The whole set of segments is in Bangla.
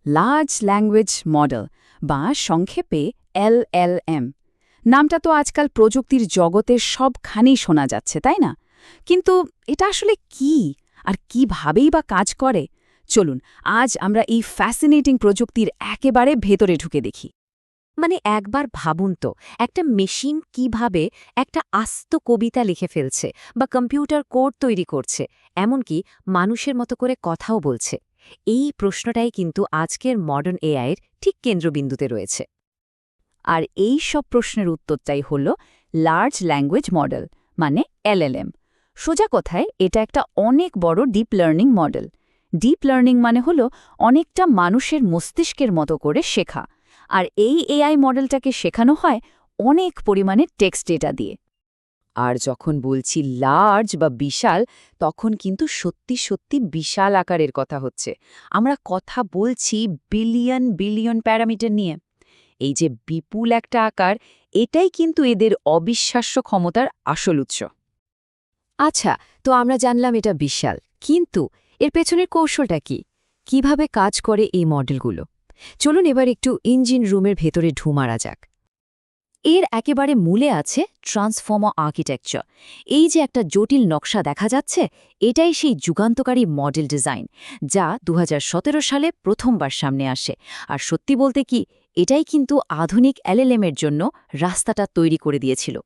লার্জ ল্যাঙ্গুয়েজ মডেল বা সংক্ষেপে LLM। নামটা তো আজকাল প্রযুক্তির জগতের সবখানেই শোনা যাচ্ছে, তাই না? কিন্তু এটা আসলে কি আর কিভাবেই বা কাজ করে? চলুন আজ আমরা এই ফ্যাসিনেটিং প্রযুক্তির একেবারে ভেতরে ঢুকে দেখি। মানে একবার ভাবুন তো, একটা মেশিন কিভাবে একটা আস্ত কবিতা লিখে ফেলছে বা কম্পিউটার কোড তৈরি করছে, এমনকি মানুষের মতো করে কথাও বলছে। এই প্রশ্নটাই কিন্তু আজকের মডার্ন এআইয়ের ঠিক কেন্দ্রবিন্দুতে রয়েছে। আর এই সব প্রশ্নের উত্তরটাই হল লার্জ ল্যাঙ্গুয়েজ মডেল, মানে LLM। সোজা কথায় এটা একটা অনেক বড় deep learning model. Deep learning মানে হল অনেকটা মানুষের মস্তিষ্কের মতো করে শেখা। আর এই এআই মডেলটাকে শেখানো হয় অনেক পরিমাণে টেক্সট ডেটা দিয়ে। আর যখন বলছি লার্জ বা বিশাল, তখন কিন্তু সত্যি সত্যি বিশাল আকারের কথা হচ্ছে। আমরা কথা বলছি বিলিয়ন বিলিয়ন প্যারামিটার নিয়ে। এই যে বিপুল একটা আকার, এটাই কিন্তু এদের অবিশ্বাস্য ক্ষমতার আসল উৎস। আচ্ছা, তো আমরা জানলাম এটা বিশাল, কিন্তু এর পেছনের কৌশলটা কি? কিভাবে কাজ করে এই মডেলগুলো? চলুন এবার একটু ইঞ্জিন রুমের ভেতরে ঢু মারা যাক। এর একেবারে মূলে আছে ট্রান্সফর্মার আর্কিটেকচার। এই যে একটা জটিল নকশা দেখা যাচ্ছে, এটাই সেই যুগান্তকারী মডেল ডিজাইন, যা ২০১৭ সালে প্রথমবার সামনে আসে। আর সত্যি বলতে কি, এটাই কিন্তু আধুনিক LLM-এর জন্য রাস্তাটা তৈরি করে দিয়েছিল।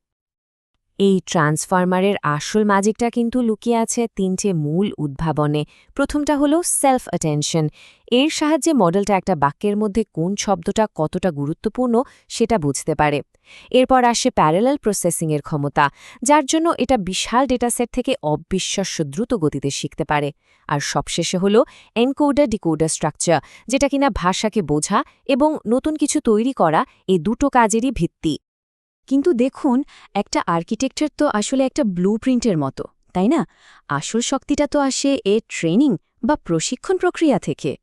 এই ট্রান্সফরমারের আসল ম্যাজিকটা কিন্তু লুকিয়ে আছে তিনটে মূল উদ্ভাবনে। প্রথমটা হলো সেলফ অ্যাটেনশন। এর সাহায্যে মডেলটা একটা বাক্যের মধ্যে কোন শব্দটা কতটা গুরুত্বপূর্ণ সেটা বুঝতে পারে। এরপর আসে প্যারালাল প্রসেসিংয়ের ক্ষমতা, যার জন্য এটা বিশাল ডেটাসেট থেকে অবিশ্বাস্য দ্রুত গতিতে শিখতে পারে। আর সবশেষে হলো এনকোডার ডিকোডার স্ট্রাকচার, যেটা কিনা ভাষাকে বোঝা এবং নতুন কিছু তৈরি করা, এই দুটো কাজেরই ভিত্তি। কিন্তু দেখুন, একটা আর্কিটেকচার তো আসলে একটা ব্লুপ্রিন্টের মতো, তাই না? আসল শক্তিটা তো আসে এর ট্রেনিং বা প্রশিক্ষণ প্রক্রিয়া থেকে।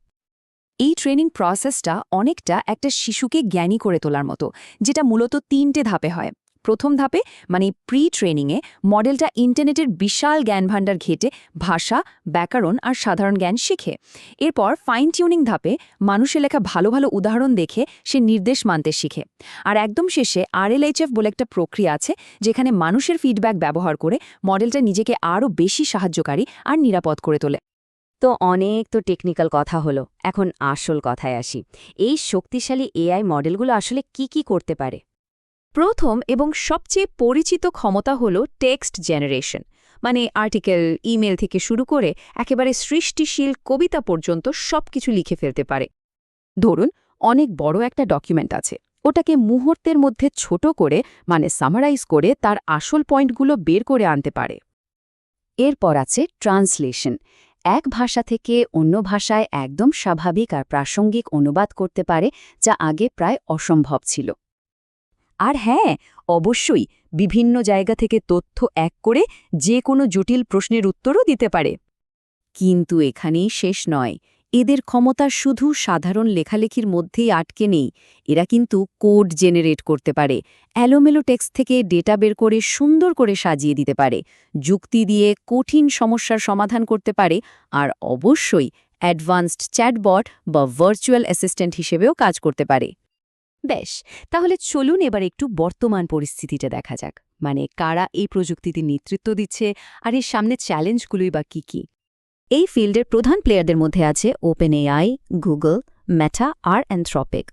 এই ট্রেনিং প্রসেসটা অনেকটা একটা শিশুকে জ্ঞানী করে তোলার মতো, যেটা মূলত ৩টে ধাপে হয়। প্রথম ধাপে মানে প্রি ট্রেনিংয়ে মডেলটা ইন্টারনেটের বিশাল জ্ঞানভাণ্ডার ঘেটে ভাষা, ব্যাকরণ আর সাধারণ জ্ঞান শিখে। এরপর ফাইন টিউনিং ধাপে মানুষের লেখা ভালো ভালো উদাহরণ দেখে সে নির্দেশ মানতে শিখে। আর একদম শেষে RLHF বলে একটা প্রক্রিয়া আছে, যেখানে মানুষের ফিডব্যাক ব্যবহার করে মডেলটা নিজেকে আরও বেশি সাহায্যকারী আর নিরাপদ করে তোলে। তো অনেক তো টেকনিক্যাল কথা হলো, এখন আসল কথায় আসি। এই শক্তিশালী এআই মডেলগুলো আসলে কি করতে পারে? প্রথম এবং সবচেয়ে পরিচিত ক্ষমতা হল টেক্সট জেনারেশন, মানে আর্টিকেল, ইমেল থেকে শুরু করে একেবারে সৃষ্টিশীল কবিতা পর্যন্ত সবকিছু লিখে ফেলতে পারে। ধরুন অনেক বড় একটা ডকুমেন্ট আছে, ওটাকে মুহূর্তের মধ্যে ছোট করে মানে সামারাইজ করে তার আসল পয়েন্টগুলো বের করে আনতে পারে। এরপর আছে ট্রান্সলেশন। এক ভাষা থেকে অন্য ভাষায় একদম স্বাভাবিক আর প্রাসঙ্গিক অনুবাদ করতে পারে, যা আগে প্রায় অসম্ভব ছিল। আর হ্যাঁ, অবশ্যই বিভিন্ন জায়গা থেকে তথ্য এক করে যে কোনো জটিল প্রশ্নের উত্তরও দিতে পারে। কিন্তু এখানেই শেষ নয়। এদের ক্ষমতা শুধু সাধারণ লেখালেখির মধ্যেই আটকে নেই। এরা কিন্তু কোড জেনারেট করতে পারে, এলোমেলো টেক্সট থেকে ডেটা বের করে সুন্দর করে সাজিয়ে দিতে পারে, যুক্তি দিয়ে কঠিন সমস্যার সমাধান করতে পারে, আর অবশ্যই অ্যাডভান্সড চ্যাটবট বা ভার্চুয়াল অ্যাসিস্ট্যান্ট হিসেবেও কাজ করতে পারে। বেশ, তাহলে চলুন এবার একটু বর্তমান পরিস্থিতিটা দেখা যাক। মানে কারা এই প্রযুক্তিতে নেতৃত্ব দিচ্ছে আর এর সামনে চ্যালেঞ্জগুলোই বা কী। এই ফিল্ডের প্রধান প্লেয়ারদের মধ্যে আছে OpenAI, গুগল, মেটা আর অ্যানথ্রপিক।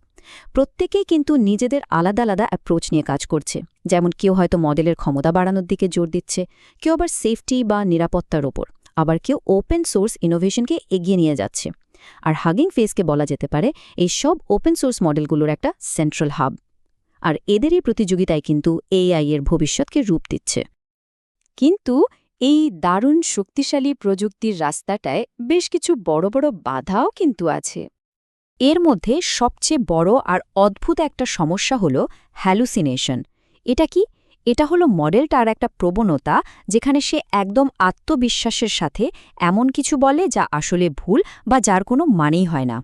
প্রত্যেকেই কিন্তু নিজেদের আলাদা আলাদা অ্যাপ্রোচ নিয়ে কাজ করছে। যেমন কেউ হয়তো মডেলের ক্ষমতা বাড়ানোর দিকে জোর দিচ্ছে, কেউ আবার সেফটি বা নিরাপত্তার ওপর, আবার কেউ ওপেন সোর্স ইনোভেশনকে এগিয়ে নিয়ে যাচ্ছে। আর হাগিং ফেসকে বলা যেতে পারে এই সব ওপেন সোর্স মডেলগুলোর একটা সেন্ট্রাল হাব। আর এদেরই প্রতিযোগিতায় কিন্তু AI এর ভবিষ্যৎকে রূপ দিচ্ছে। কিন্তু এই দারুণ শক্তিশালী প্রযুক্তির রাস্তাটায় বেশ কিছু বড় বড় বাধাও কিন্তু আছে। এর মধ্যে সবচেয়ে বড় আর অদ্ভুত একটা সমস্যা হল হ্যালুসিনেশন। এটা কি? এটা হলো মডেলটার একটা প্রবণতা, যেখানে সে একদম আত্মবিশ্বাসের সাথে এমন কিছু বলে যা আসলে ভুল বা যার কোনো মানেই হয় না।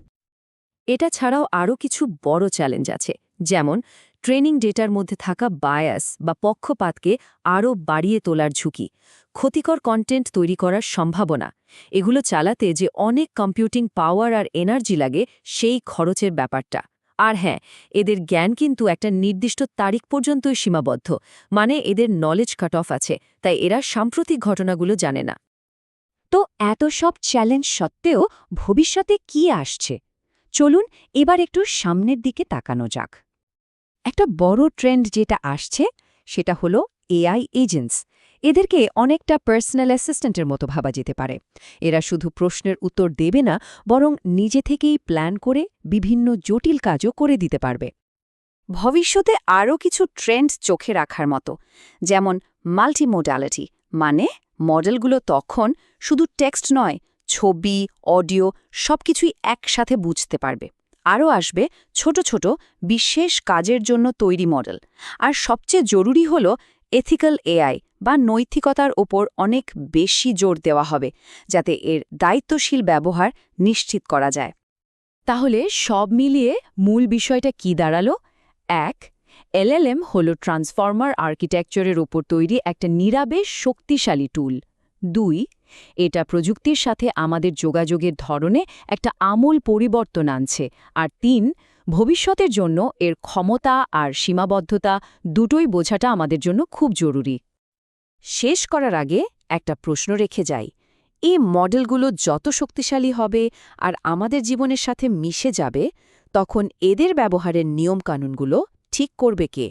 এটা ছাড়াও আরও কিছু বড় চ্যালেঞ্জ আছে, যেমন ট্রেনিং ডেটার মধ্যে থাকা বায়াস বা পক্ষপাতকে আরও বাড়িয়ে তোলার ঝুঁকি, ক্ষতিকর কন্টেন্ট তৈরি করার সম্ভাবনা, এগুলো চালাতে যে অনেক কম্পিউটিং পাওয়ার আর এনার্জি লাগে সেই খরচের ব্যাপারটা। আর হ্যাঁ, এদের জ্ঞান কিন্তু একটা নির্দিষ্ট তারিখ পর্যন্তই সীমাবদ্ধ, মানে এদের নলেজ কাট অফ আছে, তাই এরা সাম্প্রতিক ঘটনাগুলো জানে না। তো এত সব চ্যালেঞ্জ সত্ত্বেও ভবিষ্যতে কি আসছে? চলুন এবার একটু সামনের দিকে তাকানো যাক। একটা বড় ট্রেন্ড যেটা আসছে সেটা হলো এআই এজেন্টস। এদেরকে অনেকটা পার্সোনাল অ্যাসিস্ট্যান্টের মতো ভাবা যেতে পারে। এরা শুধু প্রশ্নের উত্তর দেবে না, বরং নিজে থেকেই প্ল্যান করে বিভিন্ন জটিল কাজও করে দিতে পারবে। ভবিষ্যতে আরও কিছু ট্রেন্ড চোখে রাখার মতো, যেমন মাল্টিমোডালিটি, মানে মডেলগুলো তখন শুধু টেক্সট নয়, ছবি, অডিও সবকিছুই একসাথে বুঝতে পারবে। আরও আসবে ছোট ছোট বিশেষ কাজের জন্য তৈরি মডেল। আর সবচেয়ে জরুরি হল এথিক্যাল এআই বা নৈতিকতার ওপর অনেক বেশি জোর দেওয়া হবে, যাতে এর দায়িত্বশীল ব্যবহার নিশ্চিত করা যায়। তাহলে সব মিলিয়ে মূল বিষয়টা কি দাঁড়ালো? ১. এলএলএম হল ট্রান্সফর্মার আর্কিটেকচারের উপর তৈরি একটা নিরাবেশ শক্তিশালী টুল। ২. এটা প্রযুক্তির সাথে আমাদের যোগাযোগের ধরনে একটা আমূল পরিবর্তন আনছে। আর ৩. ভবিষ্যতের জন্য এর ক্ষমতা আর সীমাবদ্ধতা দুটোই বোঝাটা আমাদের জন্য খুব জরুরি। শেষ করার আগে একটা প্রশ্ন রেখে যাই। এই মডেলগুলো যত শক্তিশালী হবে আর আমাদের জীবনের সাথে মিশে যাবে, তখন এদের ব্যবহারের নিয়মকানুনগুলো ঠিক করবে কে?